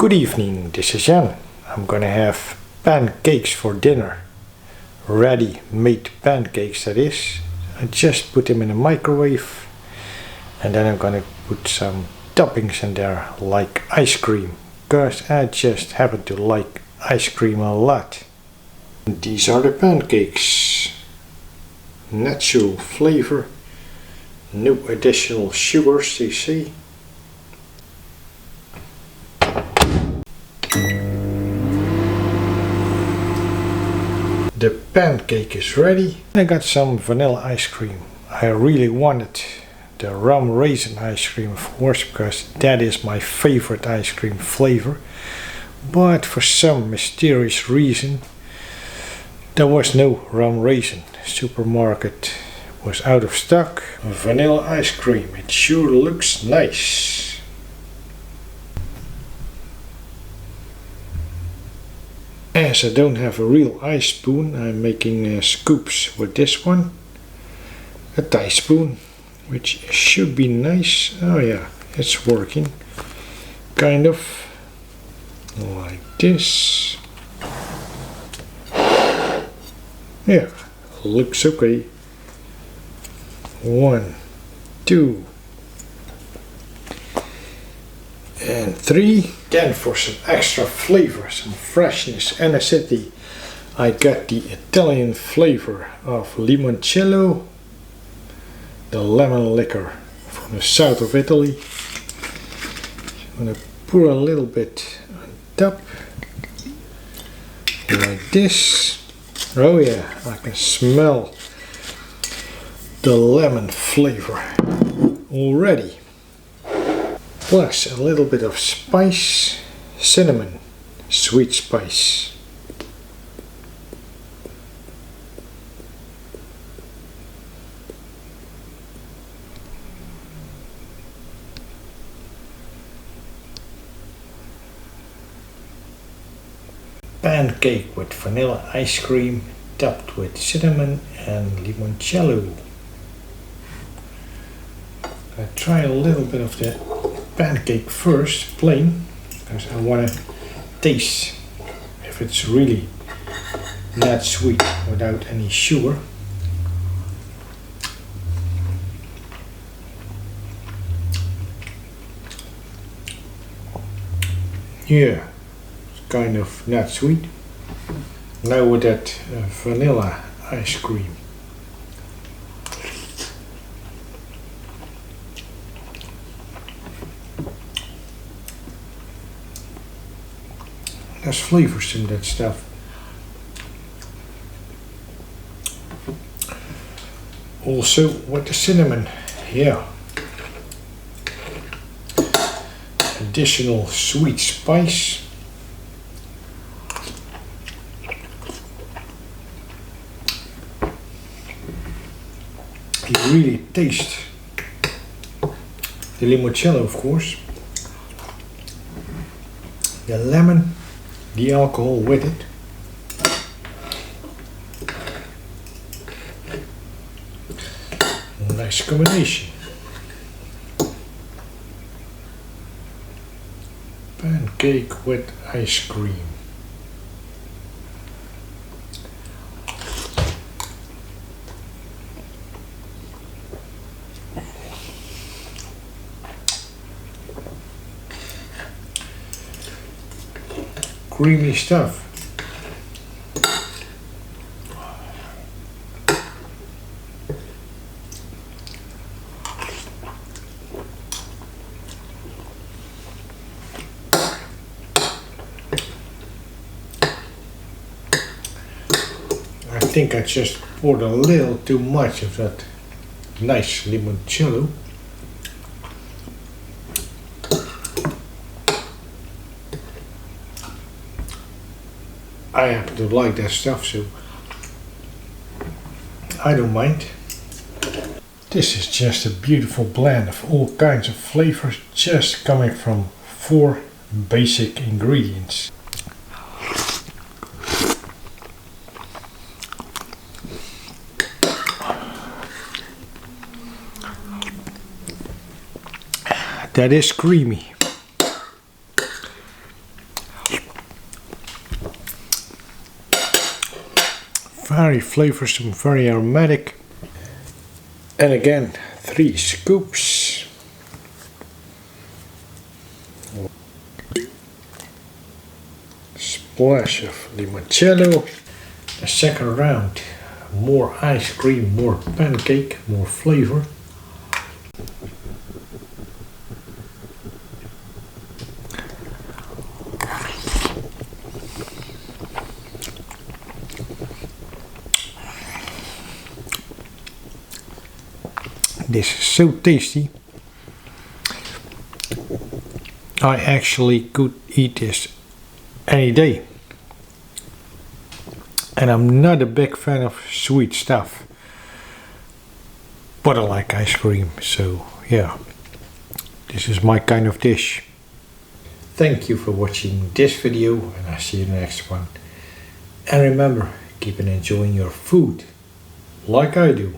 Good evening, this is Jan. I'm gonna have pancakes for dinner. Ready-made pancakes, that is. I just put them in the microwave and then I'm gonna put some toppings in there like ice cream, because I just happen to like ice cream a lot. These are the pancakes. Natural flavor, no additional sugars, you see. The pancake is ready. I got some vanilla ice cream. I really wanted the rum raisin ice cream, of course, because that is my favorite ice cream flavor. But for some mysterious reason, there was no rum raisin. Supermarket was out of stock. Vanilla ice cream, it sure looks nice. As I don't have a real ice spoon, I'm making scoops with this one. A Thai spoon, which should be nice. Oh yeah, it's working. Kind of. Like this. Yeah, looks okay. 1, 2, and 3. Then for some extra flavor, some freshness and acidity, I got the Italian flavor of Limoncello, the lemon liquor from the south of Italy. I'm gonna pour a little bit on top, like this. Oh yeah, I can smell the lemon flavor already. Plus a little bit of spice, cinnamon, sweet spice. Pancake with vanilla ice cream topped with cinnamon and limoncello. I try a little bit of the pancake first, plain, because I want to taste if it's really not sweet without any sugar. Yeah, it's kind of not sweet. Now with that vanilla ice cream. There's flavors in that stuff. Also with the cinnamon, yeah. Additional sweet spice. You really taste the limoncello, of course. The lemon. The alcohol with it. Nice combination. Pancake with ice cream. Creamy stuff. I think I just poured a little too much of that nice limoncello. I happen to like that stuff, so I don't mind. This is just a beautiful blend of all kinds of flavors, just coming from 4 basic ingredients. That is creamy. very flavorsome, very aromatic. And again, 3 scoops. Splash of limoncello. The second round, more ice cream, more pancake, more flavor. This is so tasty. I actually could eat this any day. And I'm not a big fan of sweet stuff, but I like ice cream, so yeah, this is my kind of dish. Thank you for watching this video, and I'll see you in the next one. And remember, keep on enjoying your food like I do.